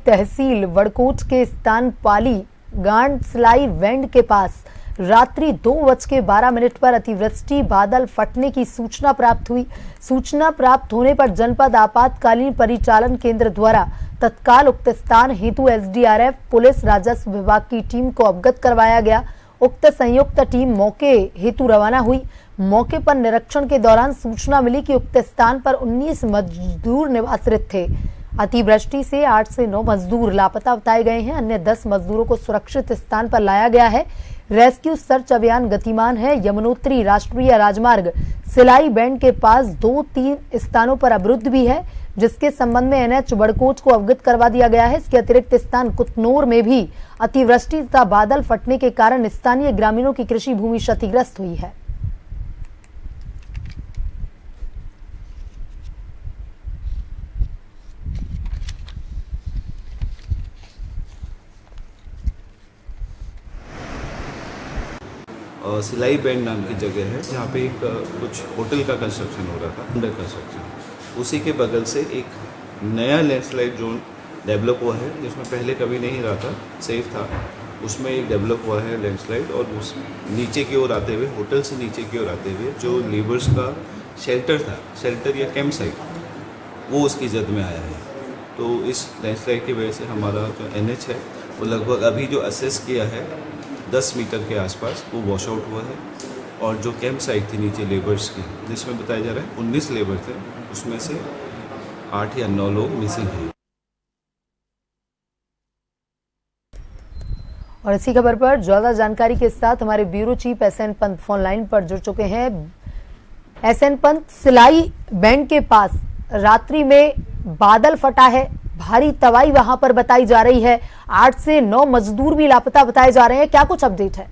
तहसील वड़कोट के स्थान पाली गांडसलाई वेंड के पास रात्रि 2:12 पर अतिवृष्टि बादल फटने की सूचना प्राप्त हुई। सूचना प्राप्त होने पर जनपद आपातकालीन परिचालन केंद्र द्वारा तत्काल उक्त स्थान हेतु एसडीआरएफ, पुलिस, राजस्व विभाग की टीम को अवगत करवाया गया। उक्त संयुक्त टीम मौके हेतु रवाना हुई। मौके पर निरीक्षण के दौरान सूचना मिली कि उक्त स्थान पर 19 मजदूर निवासित थे। अतिवृष्टि से 8 से 9 मजदूर लापता बताए गए हैं। अन्य 10 मजदूरों को सुरक्षित स्थान पर लाया गया है। रेस्क्यू सर्च अभियान गतिमान है। यमुनोत्री राष्ट्रीय राजमार्ग सिलाई बैंड के पास 2-3 स्थानों पर अवरुद्ध भी है, जिसके संबंध में एनएच वड़कोट को अवगत करवा दिया गया है। इसके अतिरिक्त स्थान कुतनूर में भी अतिवृष्टि तथा बादल फटने के कारण स्थानीय ग्रामीणों की कृषि भूमि क्षतिग्रस्त हुई है। सिलाई बैंड नाम की जगह है जहाँ पे एक कुछ होटल का कंस्ट्रक्शन हो रहा था, अंडर कंस्ट्रक्शन। उसी के बगल से एक नया लैंडस्लाइड जोन डेवलप हुआ है, जिसमें पहले कभी नहीं रहा था, सेफ था। उसमें एक डेवलप हुआ है लैंडस्लाइड, और उस नीचे की ओर आते हुए, होटल से नीचे की ओर आते हुए जो लेबर्स का शेल्टर था, शेल्टर या कैंप साइट, वो उसकी जद में आया है। तो इस लैंडस्लाइड की वजह से हमारा जो एनएच है वो लगभग अभी जो असेस किया है 10 मीटर के आसपास वो वॉश आउट हुआ है। और जो कैंप साइट थी नीचे लेबर्स की, जिसमें बताया जा रहा है 19 लेबर थे, उसमें से 8 या 9 लोग मिसिंग हैं। और इसी खबर पर ज्यादा जानकारी के साथ हमारे bureau chief SN Pant phone line पर जुड़ चुके हैं। एसएन पंत, सिलाई बैंड के पास रात्रि में बादल फटा है, भारी तबाही वहां पर बताई जा रही है, 8 से 9 मजदूर भी लापता बताए जा रहे हैं, क्या कुछ अपडेट है?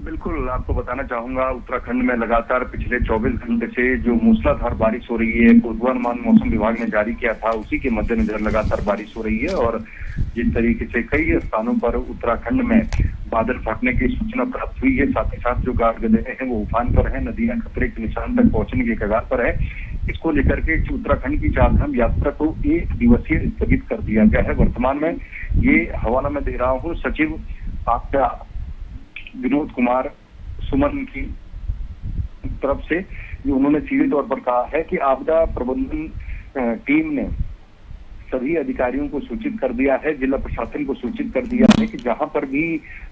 बिल्कुल, आपको बताना चाहूंगा, उत्तराखंड में लगातार पिछले 24 घंटे से जो मूसलाधार बारिश हो रही है, पूर्वानुमान मौसम विभाग ने जारी किया था, उसी के मद्देनजर लगातार बारिश हो रही है। और जिस तरीके से कई स्थानों पर उत्तराखंड में बादल फटने की सूचना प्राप्त हुई है, साथ ही साथ जो गाढ़ गदेरे हैं वो उफान पर है, नदियां खतरे के निशान तक पहुंचने के कगार पर है। इसको लेकर के उत्तराखंड की चारधाम यात्रा को 1 दिवसीय स्थगित कर दिया गया है। वर्तमान में ये हवाला मैं दे रहा हूँ सचिव आपदा विनोद कुमार सुमन की तरफ से, उन्होंने सीधे तौर पर कहा है कि आपदा प्रबंधन टीम ने सभी अधिकारियों को सूचित कर दिया है, जिला प्रशासन को सूचित कर दिया है कि जहां पर भी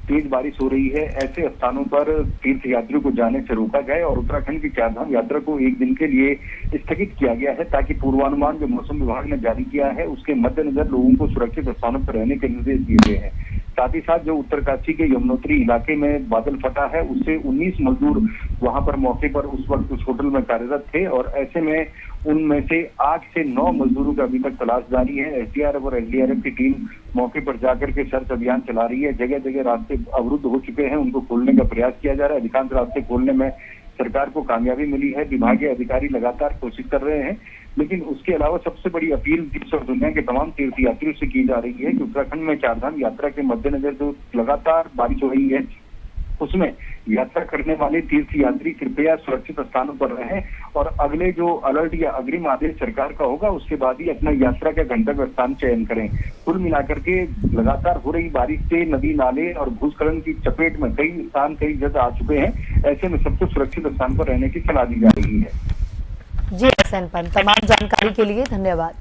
तेज बारिश हो रही है, ऐसे स्थानों पर तीर्थ यात्रियों को जाने से रोका जाए और उत्तराखंड की चारधाम यात्रा को 1 दिन के लिए स्थगित किया गया है, ताकि पूर्वानुमान जो मौसम विभाग ने जारी किया है उसके मद्देनजर लोगों को सुरक्षित स्थानों पर रहने के निर्देश दिए गए हैं। साथ ही साथ जो उत्तरकाशी के यमुनोत्री इलाके में बादल फटा है, उससे 19 मजदूर वहां पर मौके पर उस वक्त उस होटल में कार्यरत थे, और ऐसे में उनमें से 8 से 9 मजदूरों का अभी तक तलाश जारी है। एसडीआरएफ और एसडीआरएफ की टीम मौके पर जाकर के सर्च अभियान चला रही है। जगह जगह रास्ते अवरुद्ध हो चुके हैं, उनको खोलने का प्रयास किया जा रहा है। अधिकांश रास्ते खोलने में सरकार को कामयाबी मिली है, विभागीय अधिकारी लगातार कोशिश कर रहे हैं। लेकिन उसके अलावा सबसे बड़ी अपील देश और दुनिया के तमाम तीर्थ यात्रियों से की जा रही है कि उत्तराखंड में चारधाम यात्रा के मद्देनजर जो लगातार बारिश हो रही है, उसमें यात्रा करने वाले तीर्थ यात्री कृपया सुरक्षित स्थानों पर रहें, और अगले जो अलर्ट या अग्रिम आदेश सरकार का होगा उसके बाद ही अपना यात्रा का गंतव्य स्थान चयन करें। कुल मिलाकर के लगातार हो रही बारिश से नदी नाले और भूस्खलन की चपेट में कई स्थान कई जगह आ चुके हैं। ऐसे में सबको सुरक्षित स्थान पर रहने की सलाह दी जा रही है। जी एसएन पंत, तमाम जानकारी के लिए धन्यवाद।